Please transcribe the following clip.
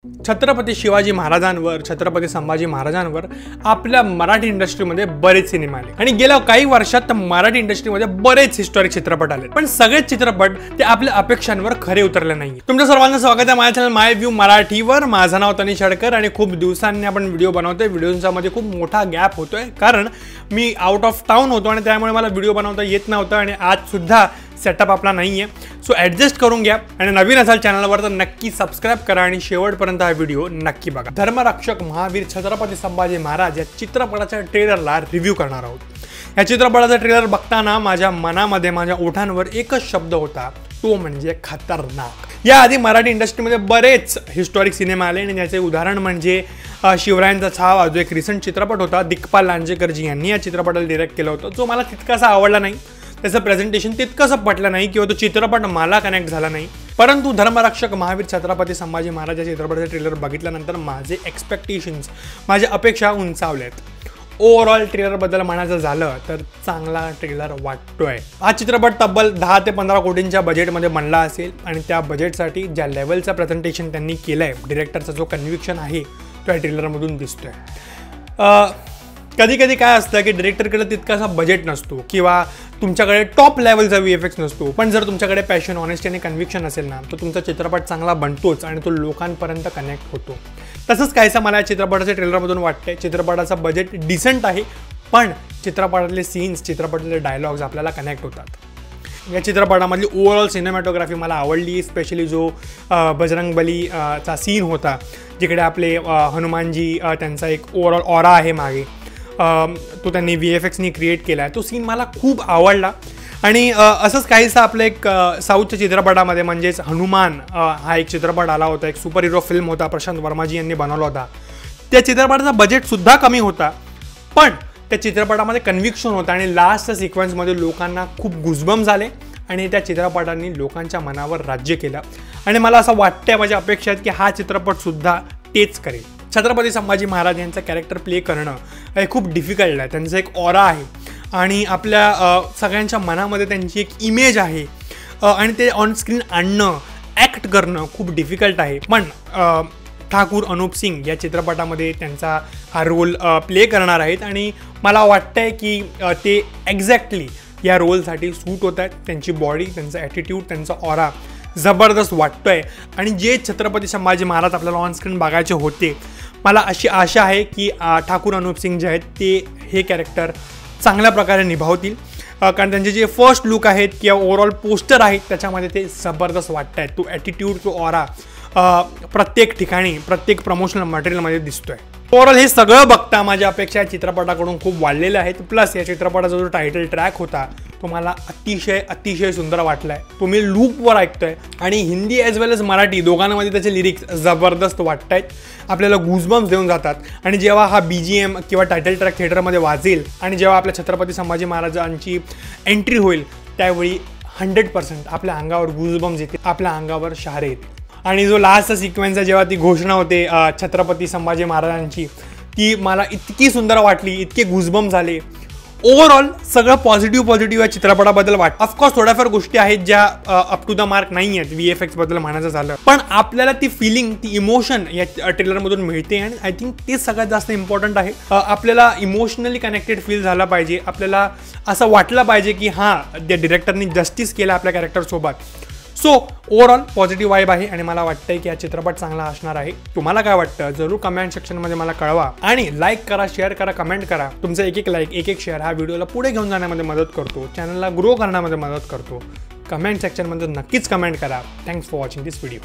छत्रपती शिवाजी महाराजांवर, छत्रपती संभाजी महाराजांवर आपल्या मराठी इंडस्ट्रीमध्ये बरेच सिनेमा आले आणि गेल्या काही वर्षात मराठी इंडस्ट्रीमध्ये बरेच हिस्टॉरिक चित्रपट आले, पण सगळेच चित्रपट ते आपल्या अपेक्षांवर खरे उतरले नाही। तुमच्या सर्वांचं स्वागत आहे माझ्या चॅनल माय व्ह्यू मराठीवर। माझं नाव तनिष शडकर आणि खूप दिवसांनी आपण व्हिडिओ बनवतोय। व्हिडिओंमध्ये खूप मोठा गॅप होतोय कारण मी आउट ऑफ टाउन होतो आणि त्यामुळे मला व्हिडिओ बनवता येत नव्हता आणि आज सुद्धा सेटअप आपला नाहीये, सो ॲडजस्ट करून घ्या आणि नवीन असाल चॅनलवर तर नक्की सबस्क्राइब करा आणि शेवटपर्यंत हा व्हिडिओ नक्की बघा। धर्मरक्षक महावीर छत्रपती संभाजी महाराज या चित्रपटाच्या ट्रेलरला रिव्ह्यू करणार आहोत। या चित्रपटाचा ट्रेलर बघताना माझ्या मनामध्ये माझ्या ओठांवर एकच शब्द होता, तो म्हणजे खतरनाक। याआधी मराठी इंडस्ट्रीमध्ये बरेच हिस्टॉरिक सिनेमा आले आणि याचे उदाहरण म्हणजे शिवरायांचा छावा जो एक रिसेंट चित्रपट होता। दिग्पाल लांजेकरजी यांनी या चित्रपटाला डिरेक्ट केलं होतं, जो मला तितकासा आवडला नाही। त्याचं प्रेझेंटेशन तितकंसं पटलं नाही किंवा तो चित्रपट मला कनेक्ट झाला नाही। परंतु धर्मरक्षक महावीर छत्रपती संभाजी महाराज या चित्रपटाचे ट्रेलर बघितल्यानंतर माझे एक्सपेक्टेशन्स, माझ्या अपेक्षा उंचावल्यात। ओव्हरऑल ट्रेलरबद्दल म्हणायचं झालं तर चांगला ट्रेलर वाटतोय। हा चित्रपट तब्बल 10 ते 15 कोटींच्या बजेटमध्ये बनला असेल आणि त्या बजेटसाठी ज्या लेवलचं प्रेझेंटेशन त्यांनी केलंय, डिरेक्टरचा जो कन्व्हिक्शन आहे तो या ट्रेलरमधून दिसतोय। कधी कधी काय असतं की डिरेक्टरकडे तितकासा बजेट नसतो किंवा तुमच्याकडे टॉप लेवलचा VFX नसतो, पण जर तुमच्याकडे पॅशन, ऑनेस्टी आणि कन्व्हिक्शन असेल ना, तर तुमचा चित्रपट चांगला बनतोच आणि तो लोकांपर्यंत कनेक्ट होतो। तसंच काहीसं मला या चित्रपटाच्या ट्रेलरमधून वाटतंय। चित्रपटाचा बजेट डिसेंट आहे, पण चित्रपटातले सीन्स, चित्रपटातले डायलॉग्स आपल्याला कनेक्ट होतात। या चित्रपटामधली ओव्हरऑल सिनेमॅटोग्राफी मला आवडली, स्पेशली जो बजरंग बलीचा सीन होता, जिकडे आपले हनुमानजी, त्यांचा एक ओव्हरऑल ऑरा आहे मागे, तो त्यांनी VFXनी क्रिएट केला आहे। तो सीन मला खूप आवडला आणि असंच काहीसं आपलं एक साऊथच्या चित्रपटामध्ये म्हणजेच हनुमान हा एक चित्रपट आला होता, एक सुपर हिरो फिल्म होता, प्रशांत वर्माजी यांनी बनवला होता। त्या चित्रपटाचा बजेटसुद्धा कमी होता, पण त्या चित्रपटामध्ये कन्व्हिक्शन होतं आणि लास्टच्या सिक्वेन्समध्ये लोकांना खूप गुजबम झाले आणि त्या चित्रपटांनी लोकांच्या मनावर राज्य केलं आणि मला असं वाटतंय, माझी अपेक्षा आहे की हा चित्रपटसुद्धा तेच करेल। छत्रपती संभाजी महाराज यांचं कॅरेक्टर प्ले करणं हे खूप डिफिकल्ट आहे। त्यांचं एक ऑरा आहे आणि आपल्या सगळ्यांच्या मनामध्ये त्यांची एक इमेज आहे आणि ते ऑन स्क्रीन आणणं, ॲक्ट करणं खूप डिफिकल्ट आहे। पण ठाकूर अनुप सिंग या चित्रपटामध्ये त्यांचा हा रोल प्ले करणार आहेत आणि मला वाटतंय की ते एक्झॅक्टली या रोलसाठी सूट होत आहेत। त्यांची बॉडी, त्यांचा ॲटिट्यूड, त्यांचा ऑरा जबरदस्त वाटतोय आणि जे छत्रपती संभाजी महाराज आपल्याला ऑन स्क्रीन बघायचे होते, मला अशी आशा आहे की ठाकूर अनुप सिंग जे आहेत ते हे कॅरेक्टर चांगल्या प्रकारे निभावतील, कारण त्यांचे जे फर्स्ट लुक आहेत किंवा ओव्हरऑल पोस्टर आहेत त्याच्यामध्ये ते जबरदस्त वाटत आहेत। तो ॲटिट्यूड, तो ऑरा प्रत्येक ठिकाणी, प्रत्येक प्रमोशनल मटेरियलमध्ये दिसतोय। ओव्हरऑल हे सगळं बघता माझ्या अपेक्षा या चित्रपटाकडून खूप वाढलेल्या आहेत। प्लस या चित्रपटाचा जो टायटल ट्रॅक होता तो मला अतिशय सुंदर वाटलाय। तो मी लूपवर ऐकतोय आणि हिंदी ॲज वेल एज मराठी दोघांमध्ये त्याचे लिरिक्स जबरदस्त वाटत आहेत, आपल्याला गुजबम्स देऊन जातात आणि जेव्हा हा BGM किंवा टायटल ट्रॅक थिएटरमध्ये वाजेल आणि जेव्हा आपल्या छत्रपती संभाजी महाराजांची एंट्री होईल त्यावेळी 100% आपल्या अंगावर गुजबम्स येतील, आपल्या अंगावर शहारे येतील। आणि जो लास्टचा सिक्वेन्स आहे, जेव्हा ती घोषणा होते छत्रपती संभाजी महाराजांची, ती मला इतकी सुंदर वाटली, इतके गुजबम झाले। ओव्हरऑल सगळं पॉझिटिव्ह या चित्रपटाबद्दल वाटतं। ऑफकोर्स थोड्याफार गोष्टी आहेत ज्या अप टू द मार्क नाही आहेत VFX बद्दल म्हणायचं झालं, पण आपल्याला ती फिलिंग, ती इमोशन या ट्रेलरमधून मिळते आणि आय थिंक ते सगळ्यात जास्त इम्पॉर्टंट आहे। आपल्याला इमोशनली कनेक्टेड फील झाला पाहिजे, आपल्याला असं वाटलं पाहिजे की हां, त्या डिरेक्टरनी जस्टिस केला आपल्या कॅरेक्टरसोबत। सो ओव्हरऑल पॉझिटिव्ह वाईब आहे आणि मला वाटतंय की हा चित्रपट चांगला असणार आहे। तुम्हाला काय वाटतं जरूर कमेंट सेक्शनमध्ये मला कळवा आणि लाईक करा, शेअर करा, कमेंट करा। तुमचं एक लाईक, एक शेअर हा व्हिडिओला पुढे घेऊन जाण्यामध्ये मदत करतो, चॅनलला ग्रो करण्यामध्ये मदत करतो। कमेंट सेक्शनमध्ये नक्कीच कमेंट करा। Thanks for watching this video.